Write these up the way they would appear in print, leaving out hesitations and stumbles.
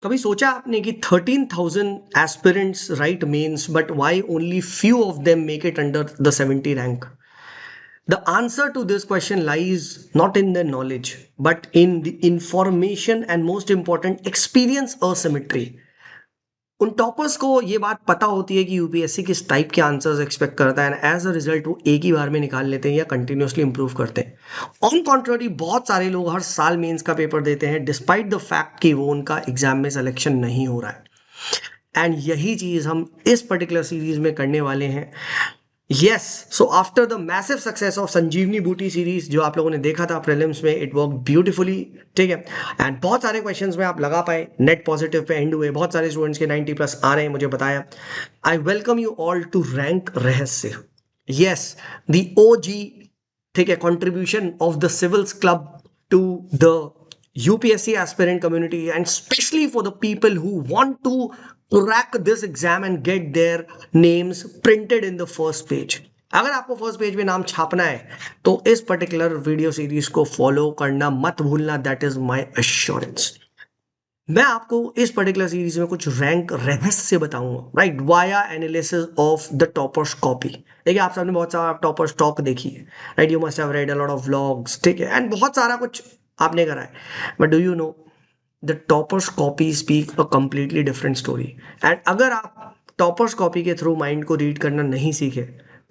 कभी सोचा आपने कि 13,000 aspirants write mains but why only few of them make it under the 70 rank? The answer to this question lies not in their knowledge, but in the information and most important, experience asymmetry. उन toppers को ये बात पता होती है कि UPSC किस type के आंसर्स एक्सपेक्ट करता है, एंड एज अ रिजल्ट वो एक ही बार में निकाल लेते हैं या कंटिन्यूसली इंप्रूव करते हैं। ऑन कॉन्ट्ररी बहुत सारे लोग हर साल मेंस का पेपर देते हैं डिस्पाइट द फैक्ट कि वो उनका एग्जाम में सिलेक्शन नहीं हो रहा है। एंड यही चीज़ हम इस पर्टिकुलर सीरीज में करने वाले हैं। Yes, so after the massive success of Sanjeevani Booti series जो आप लोगों ने देखा था प्रीलिम्स में, इट वर्क ब्यूटीफुली, ठीक है। एंड बहुत सारे क्वेश्चंस में आप लगा पाए, नेट पॉजिटिव पे एंड हुए, बहुत सारे स्टूडेंट्स के 90 प्लस आ रहे हैं, मुझे बताया। I welcome you all to rank Rahasya. Yes, the OG, ठीक है, contribution of the civils club to the UPSC aspirant community, and especially for the people who want to crack this exam and get their names printed in the first page. अगर आपको first page में नाम छापना है तो इस particular video series को follow करना मत भूलना, दैट इज माय अश्योरेंस। मैं आपको इस पर्टिकुलर सीरीज में कुछ रैंक रहस्य बताऊंगा, right, via analysis of the toppers copy. देखिए आप सबने बहुत सारा टॉपर्स टॉक देखी है, right, you must have read a lot of vlogs, ठीक है, एंड बहुत सारा कुछ आपने करा है, but do you know the toppers copy speak a completely different story. And अगर आप टॉपर्स कॉपी के थ्रू माइंड को रीड करना नहीं सीखे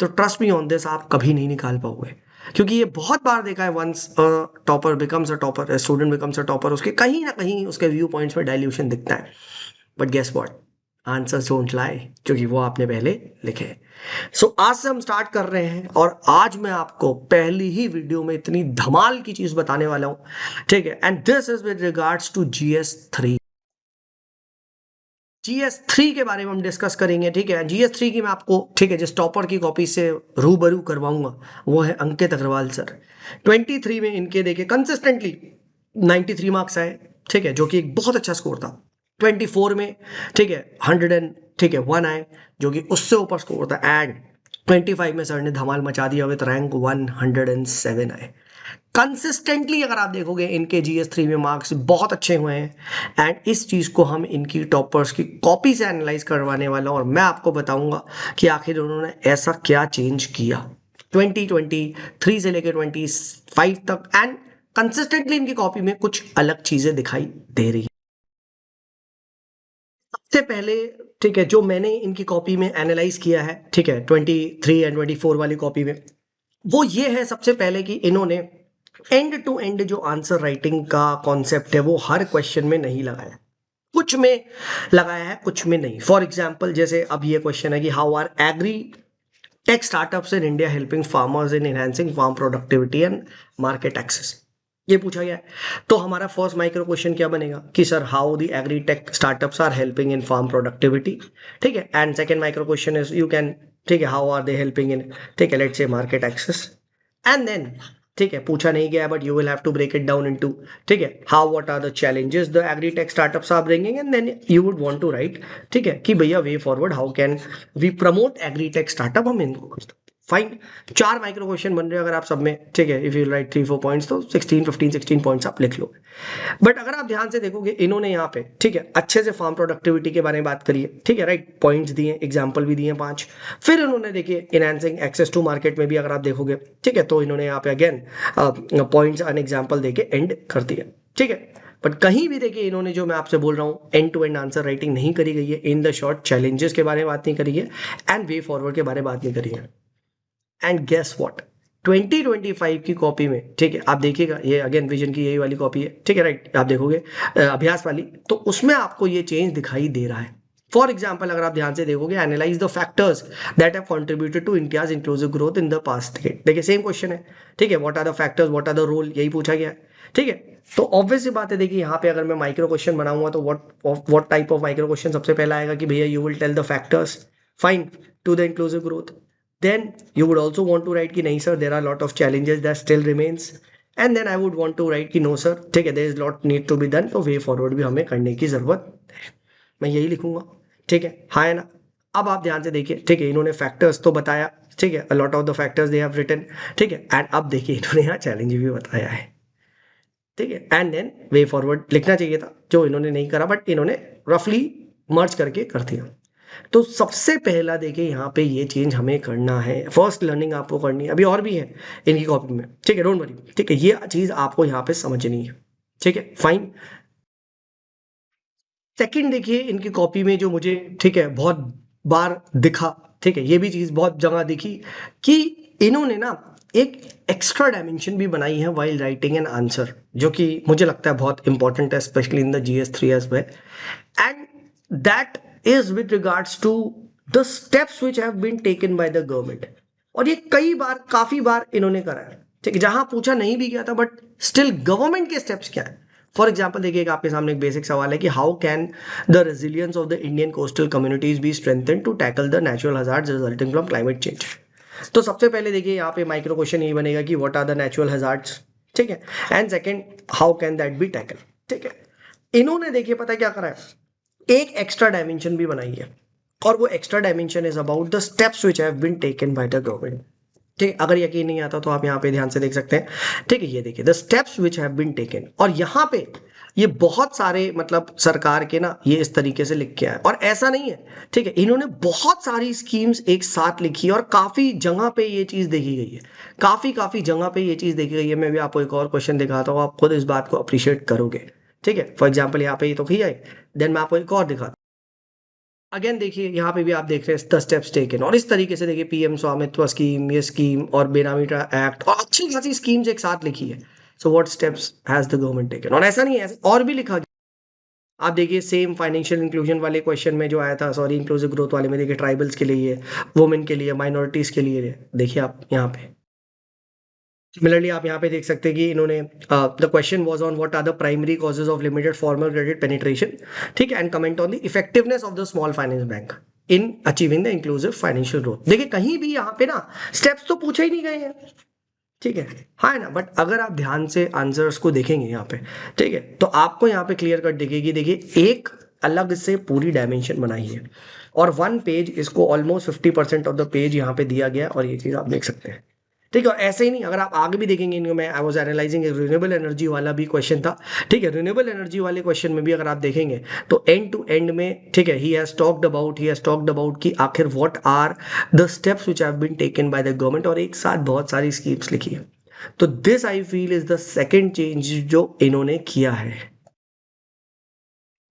तो ट्रस्ट मी ऑन दिस, आप कभी नहीं निकाल पाओगे। क्योंकि ये बहुत बार देखा है, once topper becomes a topper, student becomes a topper, उसके कहीं ना कहीं उसके व्यू पॉइंट्स में डाइल्यूशन दिखता है। But guess what, answers don't lie, क्योंकि वो आपने पहले लिखे। सो आज से हम स्टार्ट कर रहे हैं, और आज मैं आपको पहली ही वीडियो में इतनी धमाल की चीज बताने वाला हूं, ठीक है। And this is with regards to GS3। GS3 के बारे में हम डिस्कस करेंगे, ठीक है। GS3 की मैं आपको, ठीक है, जिस टॉपर की कॉपी से रूबरू करवाऊंगा वो है अंकित अग्रवाल सर। 23 में इनके देखिए कंसिस्टेंटली 93 मार्क्स आए, ठीक है, जो कि एक बहुत अच्छा स्कोर था। 24 में, ठीक है, 100 एंड, ठीक है, 1 आए, जो कि उससे ऊपर स्कोर था। एंड 25 में सर ने धमाल मचा दिया विद रैंक 107 आए। कंसिस्टेंटली अगर आप देखोगे इनके GS3 में मार्क्स बहुत अच्छे हुए हैं, एंड इस चीज को हम इनकी टॉपर्स की कॉपी से एनालाइज करवाने वाला हूं, और मैं आपको बताऊंगा कि आखिर उन्होंने ऐसा क्या चेंज किया 2023 से लेकर 25 तक। एंड कंसिस्टेंटली इनकी कॉपी में कुछ अलग चीजें दिखाई दे रही है। सबसे पहले, ठीक है, जो मैंने इनकी कॉपी में एनालाइज किया है, ठीक है, 23 एंड 24 वाली कॉपी में, वो ये है सबसे पहले कि इन्होंने एंड टू एंड जो आंसर राइटिंग का कॉन्सेप्ट है वो हर क्वेश्चन में नहीं लगाया, कुछ में लगाया है, कुछ में नहीं। फॉर एग्जाम्पल, जैसे अब ये क्वेश्चन है कि how are agri tech startups in India helping farmers in enhancing farm productivity and market access, ये पूछा गया है। तो हमारा फर्स्ट माइक्रो क्वेश्चन क्या बनेगा कि sir how the agri tech startups are helping in farm productivity, ठीक है। And second micro question is you can, ठीक है, how are they helping in, ठीक है, let's say market access. And then, ठीक है, पूछा नहीं गया but you will have to break it down into, ठीक है, how what are the challenges the agritech startups are bringing, and then you would want to write, ठीक है, कि भैया way forward how can we promote agritech startup, हम इनको। Fine, 4 micro question बन रहे हैं अगर आप सब में, ठीक है, इफ यू राइट 3-4 पॉइंट्स तो 16 पॉइंट्स आप लिख लो। बट अगर आप ध्यान से देखोगे इन्होंने यहाँ पे, ठीक है, अच्छे से फार्म प्रोडक्टिविटी के बारे में बात करी है, ठीक है, राइट, पॉइंट्स दिए, एग्जांपल भी दिए 5। फिर इन्होंने देखिए इनहैंसिंग एक्सेस टू मार्केट में भी अगर आप देखोगे, ठीक है, तो इन्होंने यहाँ पे अगेन पॉइंट्स एंड एग्जांपल देके एंड कर दिया, ठीक है। बट कहीं भी देखिए इन्होंने, जो मैं आपसे बोल रहा हूँ, end to end answer writing नहीं करी गई है, इन द शॉर्ट चैलेंजेस के बारे में बात नहीं करी है, एंड वे फॉरवर्ड के बारे में बात नहीं करी है। एंड गेस व्हाट, 2025 की कॉपी में, ठीक है, आप देखिएगा, ये अगेन विजन की यही वाली कॉपी है, ठीक है, राइट, आप देखोगे अभ्यास वाली, तो उसमें आपको ये चेंज दिखाई दे रहा है। फॉर एग्जाम्पल, अगर आप ध्यान से देखोगे, analyze the factors that have contributed to India's inclusive growth in the past decade. देखिए सेम क्वेश्चन है, ठीक है, what are the factors, what are the role, यही पूछा गया है, ठीक है। तो ऑब्वियस सी बात है, देखिए यहाँ पे अगर मैं माइक्रो क्वेश्चन बनाऊंगा तो what type of micro question सबसे पहला आएगा कि भैया you will tell the factors, fine, to the inclusive growth. Then you would also want to write कि नहीं sir, there are a lot of challenges that still remains, and then I would want to write कि no sir, ठीक है, there is lot need to be done, तो way forward भी हमें करने की जरूरत है, मैं यही लिखूंगा, ठीक है, हाँ है ना। अब आप ध्यान से देखिए, ठीक है, इन्होंने फैक्टर्स तो बताया, ठीक है, a lot of the factors they have written, ठीक है, एंड अब देखिए इन्होंने यहाँ चैलेंज भी बताया है। ठीक है, एंड देन वे फॉरवर्ड लिखना चाहिए था, जो इन्होंने नहीं करा, बट इन्होंने रफली मर्ज करके कर दिया। तो सबसे पहला देखिए यहाँ पे ये चेंज हमें करना है, फर्स्ट लर्निंग आपको करनी है, अभी और भी है इनकी कॉपी में, ठीक है, डोंट वरी, ठीक है, ये चीज आपको यहाँ पे समझनी है, ठीक है, फाइन। सेकंड देखिए इनकी कॉपी में जो मुझे, ठीक है, बहुत बार दिखा, ठीक है, ये भी चीज बहुत जगह दिखी कि इन्होंने ना एक एक्स्ट्रा डायमेंशन भी बनाई है वाइल राइटिंग एन आंसर, जो कि मुझे लगता है बहुत इंपॉर्टेंट है, specially in the GS3 as well, and that is with regards to the steps which have been taken by the government. और ये कई बार, काफी बार इन्होंने करा है, ठीक है, जहां पूछा नहीं भी गया था, बट स्टिल गवर्नमेंट के स्टेप्स क्या है। फॉर एग्जाम्पल देखिए, आपके सामने एक बेसिक सवाल है कि how can the resilience of the Indian coastal communities be strengthen to tackle the natural hazards resulting from climate change. तो सबसे पहले देखिए यहाँ पे माइक्रो क्वेश्चन यही बनेगा कि what are the natural hazards, ठीक है, and second how can that be tackle, ठीक है। इन्होंने देखिए पता क्या करा है, एक एक्स्ट्रा डायमेंशन भी बनाई है, और वो extra dimension is about the steps which have been taken by the government, ठीक है। अगर यकीन नहीं आता तो आप यहाँ पे ध्यान से देख सकते हैं, ठीक है, ये देखिए the steps which have been taken, और यहाँ पे ये बहुत सारे मतलब सरकार के ना ये इस तरीके से लिख के आए, और ऐसा नहीं है, ठीक है, इन्होंने बहुत सारी स्कीम्स एक साथ लिखी है, और काफी जगह पे ये चीज देखी गई है, काफी जगह पे ये चीज देखी गई है। मैं भी आपको एक और क्वेश्चन दिखाता हूँ, आप खुद इस बात को अप्रिशिएट करोगे, ठीक है। फॉर एग्जाम्पल यहाँ पे ये तो किया है, देन मैं आपको एक और दिखाता हूँ। अगेन देखिए यहाँ पे भी आप देख रहे हैं द स्टेप्स टेकन, और इस तरीके से देखिए पीएम स्वामित्व स्कीम, ये स्कीम और बेनामी एक्ट, और अच्छी खासी स्कीम्स एक साथ लिखी है। So what steps has the government taken, और ऐसा नहीं है, और भी लिखा गया। आप देखिए सेम फाइनेंशियल इंक्लूजन वाले क्वेश्चन में जो आया था, सॉरी इंक्लूसिव ग्रोथ वाले में, देखिए ट्राइबल्स के लिए, वुमेन के लिए, माइनॉरिटीज के लिए, देखिए आप यहाँ पे सिमिलरली आप यहाँ पे देख सकते हैं कि इन्होंने the question was on what are the primary causes of limited formal credit penetration, ठीक है, and comment on the effectiveness of the small finance bank in achieving the inclusive financial growth. देखिए कहीं भी यहाँ पे ना स्टेप्स तो पूछे ही नहीं गए हैं, ठीक है, हाँ है ना, बट अगर आप ध्यान से आंसर्स को देखेंगे यहाँ पे, ठीक है, तो आपको यहाँ पे क्लियर कट दिखेगी। देखिए एक अलग से पूरी डायमेंशन बनाई है, और वन पेज इसको ऑलमोस्ट 50% ऑफ द पेज यहाँ पे दिया गया, और ये चीज आप देख सकते हैं, ठीक है। और ऐसे ही नहीं, अगर आप आगे भी देखेंगे इनको, मैं I was analysing renewable energy वाला भी क्वेश्चन था, ठीक है, रिन्यूएबल एनर्जी वाले क्वेश्चन में भी अगर आप देखेंगे तो एंड टू एंड में, ठीक है, ही हैज टॉक्ड अबाउट कि आखिर what are the steps which have been taken by the government, और एक साथ बहुत सारी स्कीम्स लिखी है। तो this I feel is the second change जो इन्होंने किया है,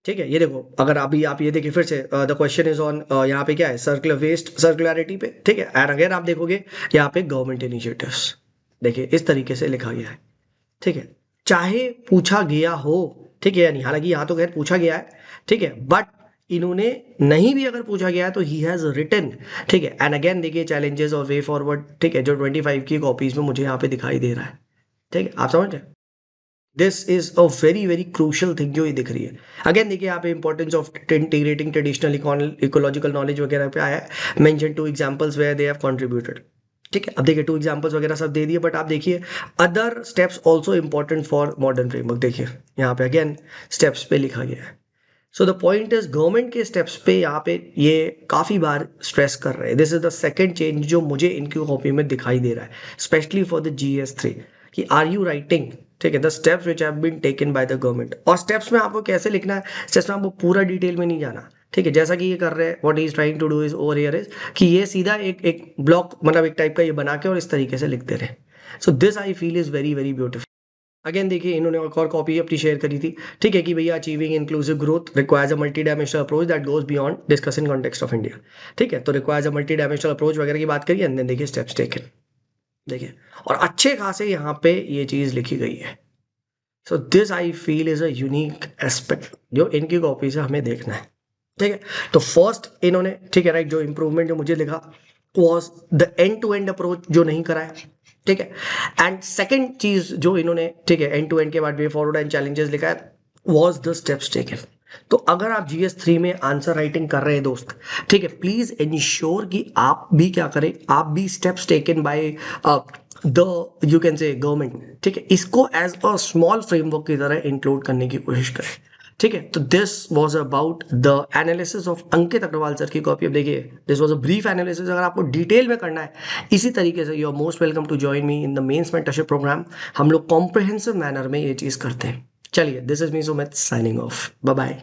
ठीक है। ये देखो, अगर अभी आप ये देखिए फिर से, द क्वेश्चन इज ऑन, यहाँ पे क्या है, सर्कुलर वेस्ट सर्कुलरिटी पे, ठीक है, एंड अगर आप देखोगे यहाँ पे गवर्नमेंट इनिशिएटिव्स, देखिए इस तरीके से लिखा गया है, ठीक है, चाहे पूछा गया हो, ठीक है, यानी हालांकि यहाँ तो खैर पूछा गया है, ठीक है, बट इन्होंने नहीं भी अगर पूछा गया है तो ही हैज रिटन, ठीक है, एंड अगेन देखिए चैलेंजेस और वे फॉरवर्ड, ठीक है, जो 25 की कॉपीज में मुझे यहाँ पे दिखाई दे रहा है, ठीक है, आप समझ रहे हैं। This is a very crucial thing जो ये दिख रही है। अगेन देखिए यहाँ पे importance of integrating traditional ecological knowledge वगैरह पे आया है, mention two examples where they have contributed, ठीक है। अब देखिए 2 एग्जांपल्स वगैरह सब दे दिए, बट आप देखिए other steps also important for modern framework, देखिए यहाँ पे अगेन स्टेप्स पे लिखा गया है। So the point is government के स्टेप्स पे यहाँ पे ये काफी बार स्ट्रेस कर रहे हैं। This is the second change जो मुझे इनकी कॉपी में दिखाई दे रहा है, स्पेशली फॉर द GS3, कि आर यू राइटिंग, ठीक है, the steps which have been taken by the government. और स्टेप्स में आपको कैसे लिखना है, स्टेप्स में आपको पूरा डिटेल में नहीं जाना, ठीक है, जैसा कि ये कर रहे हैं, what he is trying to do is over here is कि ये सीधा एक ब्लॉक, मतलब एक टाइप का ये बना के और इस तरीके से लिखते रहे। So this I feel is very beautiful. Again देखिए इन्होंने एक और कॉपी अपनी शेयर करी थी, ठीक है, कि भैया achieving inclusive growth requires a multi dimensional approach that goes beyond discuss in context of India, ठीक है, तो requires a multi dimensional approach वगैरह की बात करिए, एंड देन देखिए स्टेप्स टेकन, देखिए, और अच्छे खासे यहाँ पे ये चीज लिखी गई है। So this I feel is a unique aspect जो इनकी कॉपी से हमें देखना है, ठीक है। तो फर्स्ट इन्होंने, ठीक है, राइट, जो इंप्रूवमेंट जो मुझे लिखा was the end to end approach जो नहीं करा है, ठीक है, एंड सेकंड चीज जो इन्होंने, ठीक है, एंड टू एंड के बाद वे फॉरवर्ड एंड चैलेंजेस लिखा है वॉज द स्टेप्स टेकन। तो अगर आप GS3 में आंसर राइटिंग कर रहे हैं दोस्त, ठीक है, प्लीज इंश्योर कि आप भी क्या करें, आप भी steps taken by the you can say government, ठीक है, इसको एज अ स्मॉल फ्रेमवर्क की तरह इंक्लूड करने की कोशिश करें। ठीक है, तो this was about the analysis of Ankit Agarwal sir की कॉपी। अब देखिए, this was a brief analysis. अगर आपको डिटेल में करना है इसी तरीके से, you are most welcome to join me in the mains mentorship programme. हम लोग कॉम्प्रिहेंसिव मैनर में ये चीज करते हैं। चलिए, this is me Sumit signing off. Bye bye.